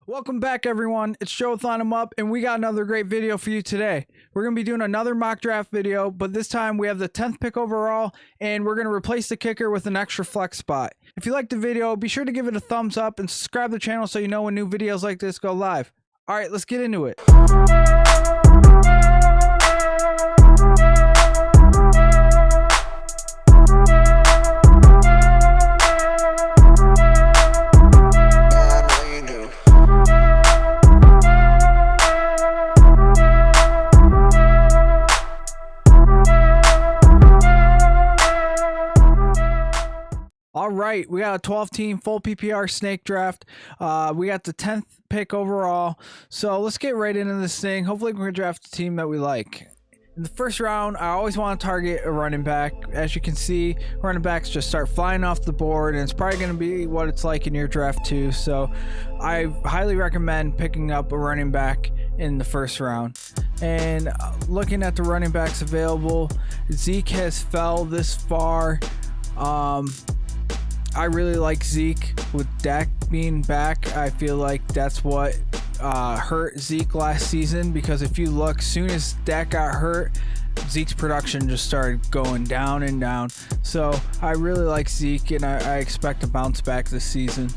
Welcome back, everyone. It's Showthon 'em Up, and we got another great video for you today. We're going to be doing another mock draft video, but this time we have the 10th pick overall, and we're going to replace the kicker with an extra flex spot. If you liked the video, be sure to give it a thumbs up and subscribe to the channel so you know when new videos like this go live. All right, let's get into it. All right, we got a 12-team full PPR snake draft. We got the 10th pick overall. So let's get right into this thing. Hopefully we can draft a team that we like. In the first round, I always want to target a running back. As you can see, running backs just start flying off the board, and it's probably going to be what it's like in your draft too. So I highly recommend picking up a running back in the first round. And looking at the running backs available, Zeke has fell this far. I really like Zeke. With Dak being back, I feel like that's what hurt Zeke last season, because if you look, soon as Dak got hurt, Zeke's production just started going down and down. So I really like Zeke, and I expect to bounce back this season.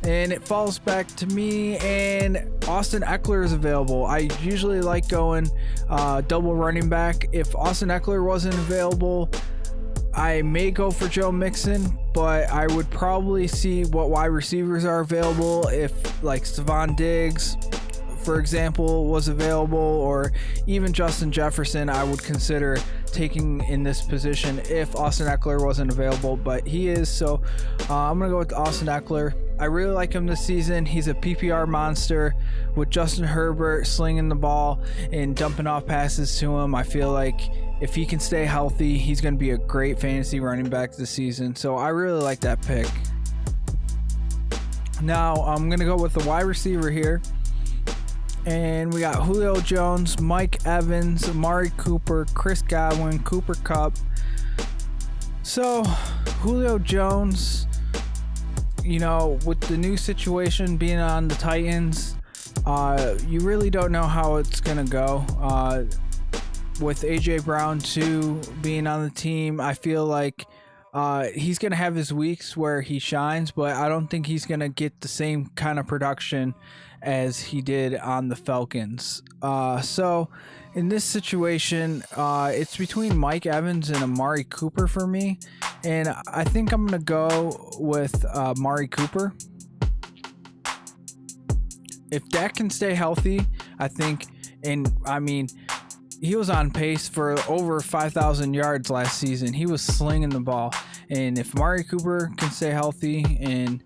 And it falls back to me, and Austin Eckler is available. I usually like going double running back. If Austin Eckler wasn't available, I may go for Joe Mixon, but I would probably see what wide receivers are available. If like Stephon Diggs, for example, was available, or even Justin Jefferson, I would consider taking in this position if Austin Eckler wasn't available, but he is. So I'm going to go with Austin Eckler. I really like him this season. He's a PPR monster with Justin Herbert slinging the ball and dumping off passes to him. I feel like if he can stay healthy, he's going to be a great fantasy running back this season. So I really like that pick. Now I'm going to go with the wide receiver here. And we got Julio Jones, Mike Evans, Amari Cooper, Chris Godwin, Cooper Kupp. So Julio Jones, you know, with the new situation being on the Titans, you really don't know how it's going to go. With AJ Brown too being on the team, I feel like he's going to have his weeks where he shines, but I don't think he's going to get the same kind of production as he did on the Falcons. So in this situation, it's between Mike Evans and Amari Cooper for me, and I think I'm going to go with Amari Cooper. If Dak can stay healthy, I think, and I mean, he was on pace for over 5,000 yards last season. He was slinging the ball. And if Amari Cooper can stay healthy and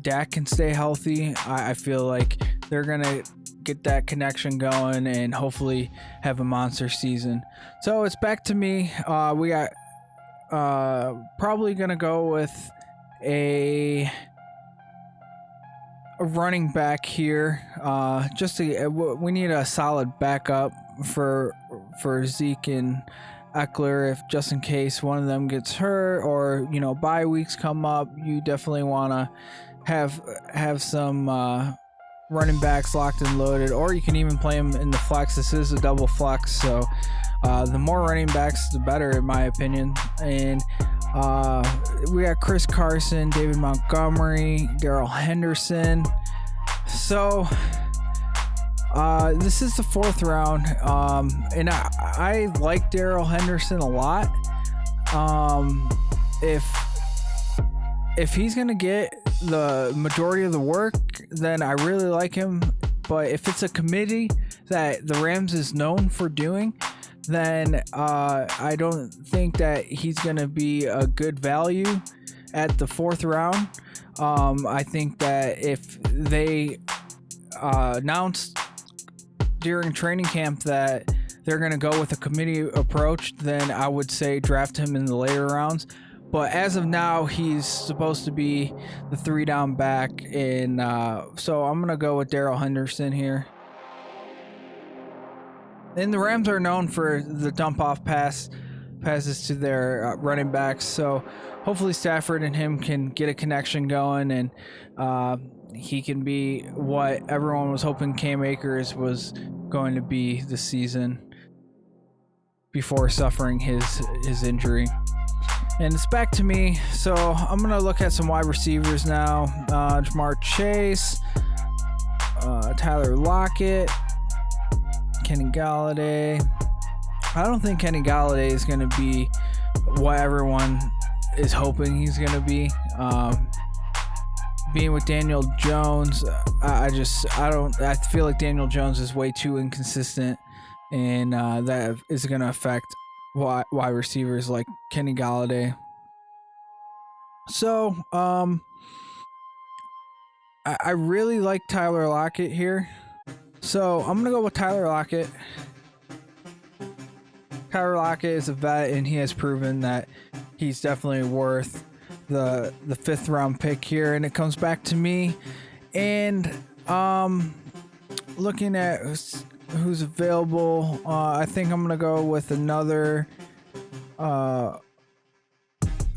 Dak can stay healthy, I feel like they're going to get that connection going and hopefully have a monster season. So it's back to me. We got probably going to go with a running back here. We need a solid backup for Zeke and Eckler, if just in case one of them gets hurt or bye weeks come up. You definitely want to have some running backs locked and loaded, or you can even play them in the flex. This is a double flex, so the more running backs the better, in my opinion. And we got Chris Carson, David Montgomery, Darrell Henderson. So this is the fourth round, and I like Darrell Henderson a lot. If he's gonna get the majority of the work, then I really like him. But if it's a committee that the Rams is known for doing, then I don't think that he's gonna be a good value at the fourth round. I think that if they announced during training camp that they're going to go with a committee approach, then I would say draft him in the later rounds. But as of now, he's supposed to be the 3-down back, and so I'm going to go with Darrell Henderson here. And the Rams are known for the dump-off passes to their running backs, so hopefully Stafford and him can get a connection going, and he can be what everyone was hoping Cam Akers was going to be this season before suffering his injury. And it's back to me. So I'm going to look at some wide receivers now. Jamar Chase, Tyler Lockett, Kenny Galladay. I don't think Kenny Galladay is going to be what everyone is hoping he's going to be. Being with Daniel Jones, I feel like Daniel Jones is way too inconsistent, and that is going to affect wide receivers like Kenny Galladay. So, I really like Tyler Lockett here. So I'm going to go with Tyler Lockett. Tyler Lockett is a vet, and he has proven that he's definitely worth the 5th round pick here. And it comes back to me, and looking at who's available, I think I'm gonna go with another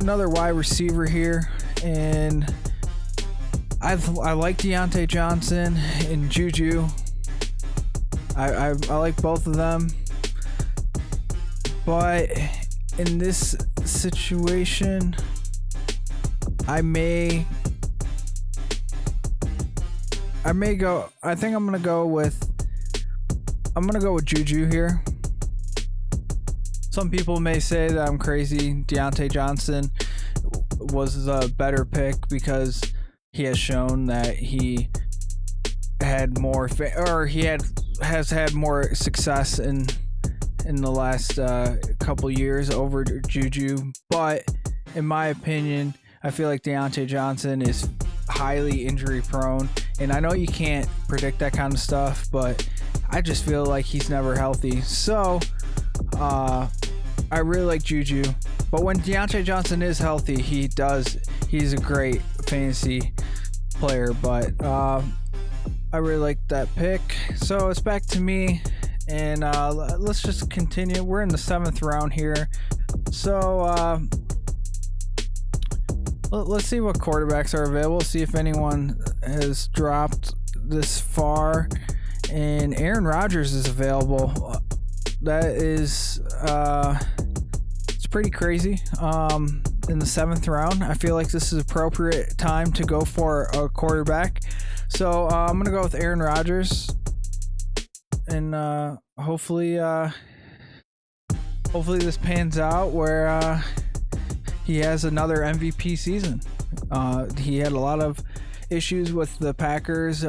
wide receiver here, and I like Deontay Johnson and Juju. I like both of them, but in this situation, I may go. I think I'm gonna go with Juju here. Some people may say that I'm crazy. Deontay Johnson was a better pick because he has shown that he had more has had more success in the last couple years over Juju. But in my opinion, I feel like Deontay Johnson is highly injury prone, and I know you can't predict that kind of stuff, but I just feel like he's never healthy. So I really like Juju, but when Deontay Johnson is healthy, he's a great fantasy player. But I really like that pick. So it's back to me, and let's just continue. We're in the 7th round here, so let's see what quarterbacks are available. See if anyone has dropped this far. And Aaron Rodgers is available. That is it's pretty crazy. In the 7th round, I feel like this is appropriate time to go for a quarterback. So I'm gonna go with Aaron Rodgers, and hopefully this pans out where he has another MVP season. He had a lot of issues with the Packers,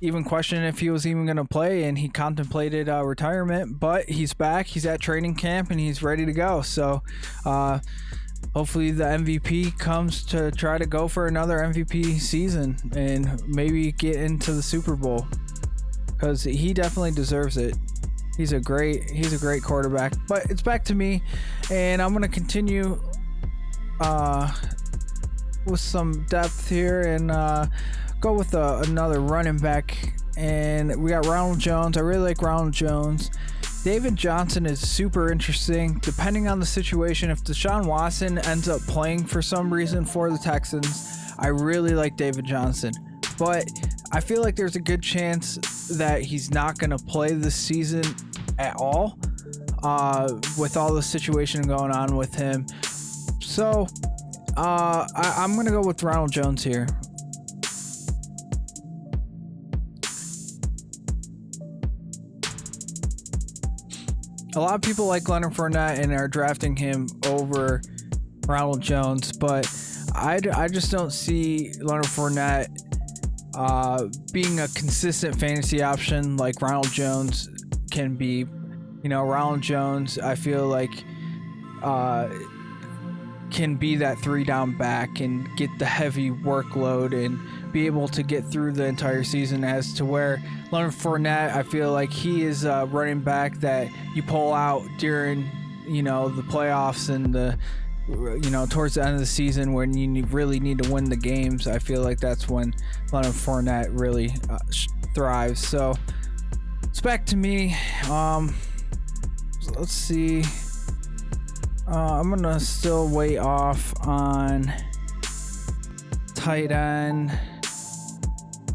even questioning if he was even going to play, and he contemplated retirement, but he's back. He's at training camp, and he's ready to go. So hopefully the MVP comes to try to go for another MVP season and maybe get into the Super Bowl, because he definitely deserves it. He's a great quarterback. But it's back to me, and I'm going to continue with some depth here and go with another running back. And we got Ronald Jones. I really like Ronald Jones. David Johnson is super interesting depending on the situation. If Deshaun Watson ends up playing for some reason for the Texans, I really like David Johnson, but I feel like there's a good chance that he's not going to play this season at all, with all the situation going on with him. So I'm going to go with Ronald Jones here. A lot of people like Leonard Fournette and are drafting him over Ronald Jones, but I just don't see Leonard Fournette being a consistent fantasy option like Ronald Jones can be. You know, Ronald Jones, I feel like can be that 3-down back and get the heavy workload and be able to get through the entire season, as to where Leonard Fournette, I feel like he is a running back that you pull out during, you know, the playoffs and the, you know, towards the end of the season when you really need to win the games. I feel like that's when Leonard Fournette really thrives. So it's back to me. Let's see. I'm gonna still wait off on tight end.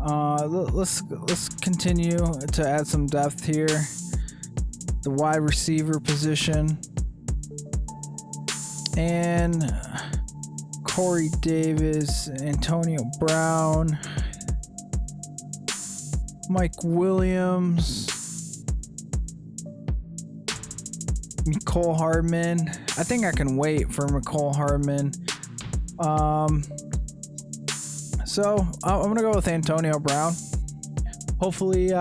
Let's continue to add some depth here. The wide receiver position, and Corey Davis, Antonio Brown, Mike Williams, Mecole Hardman. I think I can wait for Mecole Hardman. So I'm gonna go with Antonio Brown. Hopefully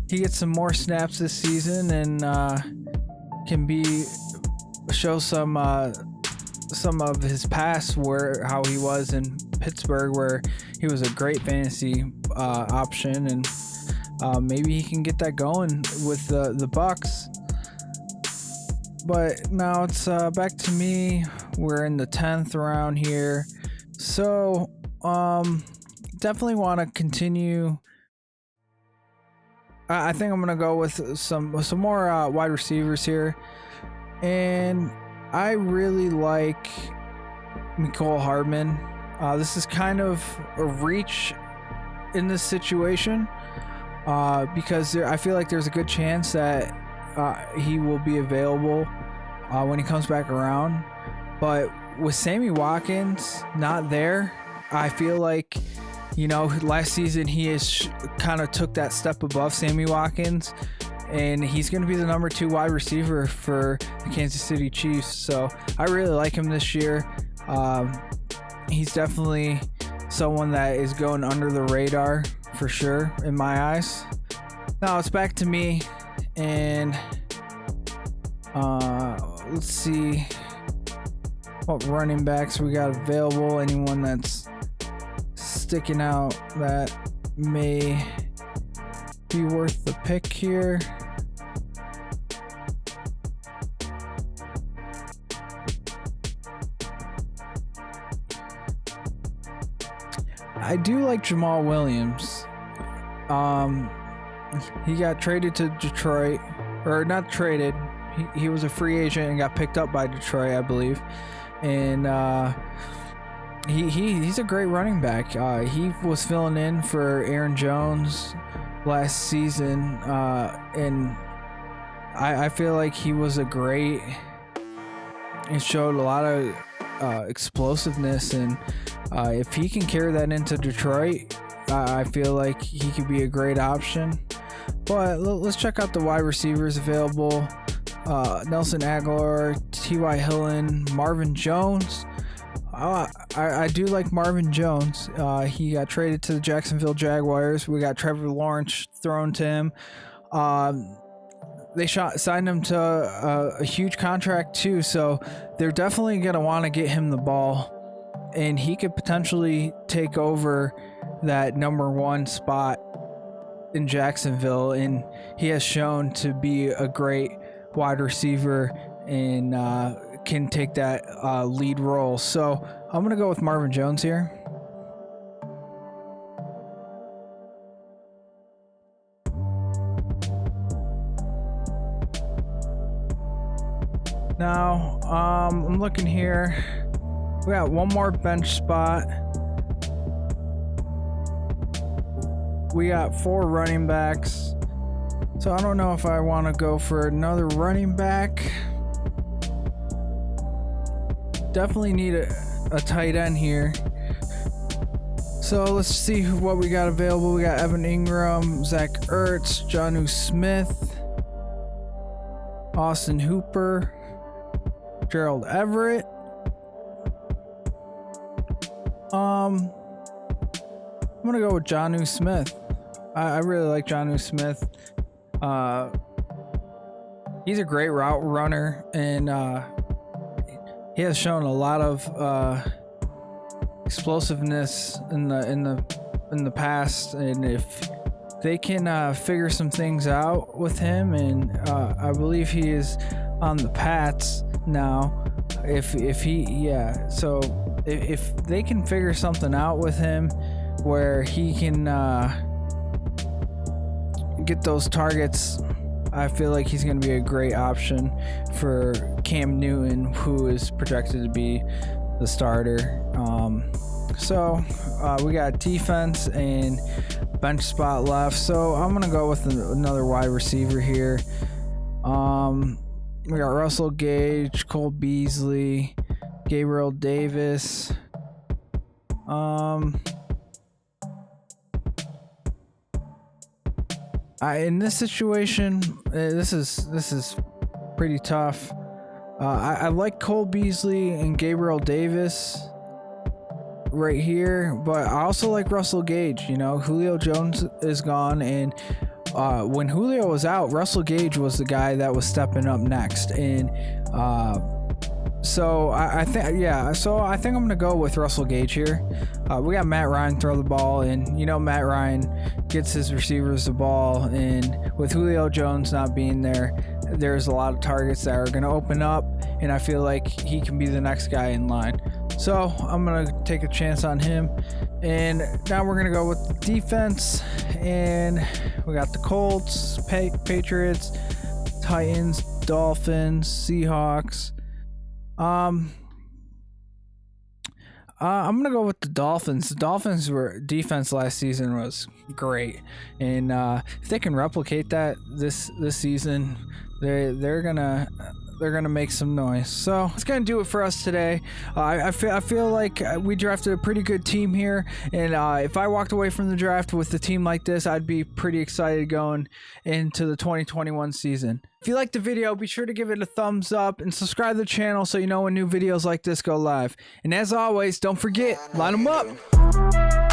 he gets some more snaps this season and can show some of his past, where how he was in Pittsburgh, where he was a great fantasy option, and maybe he can get that going with the Bucks. But now it's back to me. We're in the 10th round here, so definitely want to continue. I think I'm gonna go with some more wide receivers here, and I really like Mecole Hardman. This is kind of a reach in this situation because I feel like there's a good chance that he will be available when he comes back around. But with Sammy Watkins not there, I feel like, last season he has kind of took that step above Sammy Watkins, and he's going to be the number 2 wide receiver for the Kansas City Chiefs. So I really like him this year. He's definitely someone that is going under the radar for sure in my eyes. Now it's back to me, and let's see what running backs we got available. Anyone that's sticking out that may be worth the pick here. I do like Jamal Williams. He got traded to Detroit, or not traded. He was a free agent and got picked up by Detroit, I believe. And he's a great running back. He was filling in for Aaron Jones last season, and I feel like he was he showed a lot of explosiveness, and if he can carry that into Detroit, I feel like he could be a great option. But let's check out the wide receivers available. Nelson Aguilar, T.Y. Hilton, Marvin Jones. I do like Marvin Jones. He got traded to the Jacksonville Jaguars. We got Trevor Lawrence thrown to him. They signed him to a huge contract too, so they're definitely going to want to get him the ball, and he could potentially take over that number 1 spot in Jacksonville, and he has shown to be a great wide receiver and can take that lead role. So I'm going to go with Marvin Jones here. Now, I'm looking here. We got one more bench spot. We got 4 running backs. So I don't know if I want to go for another running back. Definitely need a tight end here. So let's see what we got available. We got Evan Ingram, Zach Ertz, Jonnu Smith, Austin Hooper, Gerald Everett. I'm gonna go with Jonnu Smith. I really like Jonnu Smith. He's a great route runner, and he has shown a lot of explosiveness in the past. And if they can figure some things out with him, and I believe he is on the Pats now. If they can figure something out with him where he can get those targets, I feel like he's going to be a great option for Cam Newton, who is projected to be the starter. So we got defense and bench spot left. So I'm gonna go with another wide receiver here. We got Russell Gage, Cole Beasley, Gabriel Davis. In this situation, this is pretty tough. I like Cole Beasley and Gabriel Davis right here, but I also like Russell Gage. You know, Julio Jones is gone, and when Julio was out, Russell Gage was the guy that was stepping up next, and so I think I'm gonna go with Russell Gage here. We got Matt Ryan throw the ball, and you know Matt Ryan gets his receivers the ball, and with Julio Jones not being there, there's a lot of targets that are gonna open up, and I feel like he can be the next guy in line. So I'm gonna take a chance on him. And now we're gonna go with the defense, and we got the Colts, Patriots, Titans, Dolphins, Seahawks. I'm gonna go with the Dolphins. The Dolphins were defense last season was great, and if they can replicate that this season, they're gonna make some noise. So it's gonna do it for us today. I feel like we drafted a pretty good team here, and if I walked away from the draft with a team like this, I'd be pretty excited going into the 2021 season. If you liked the video, be sure to give it a thumbs up and subscribe to the channel so you know when new videos like this go live. And as always, don't forget, line them up.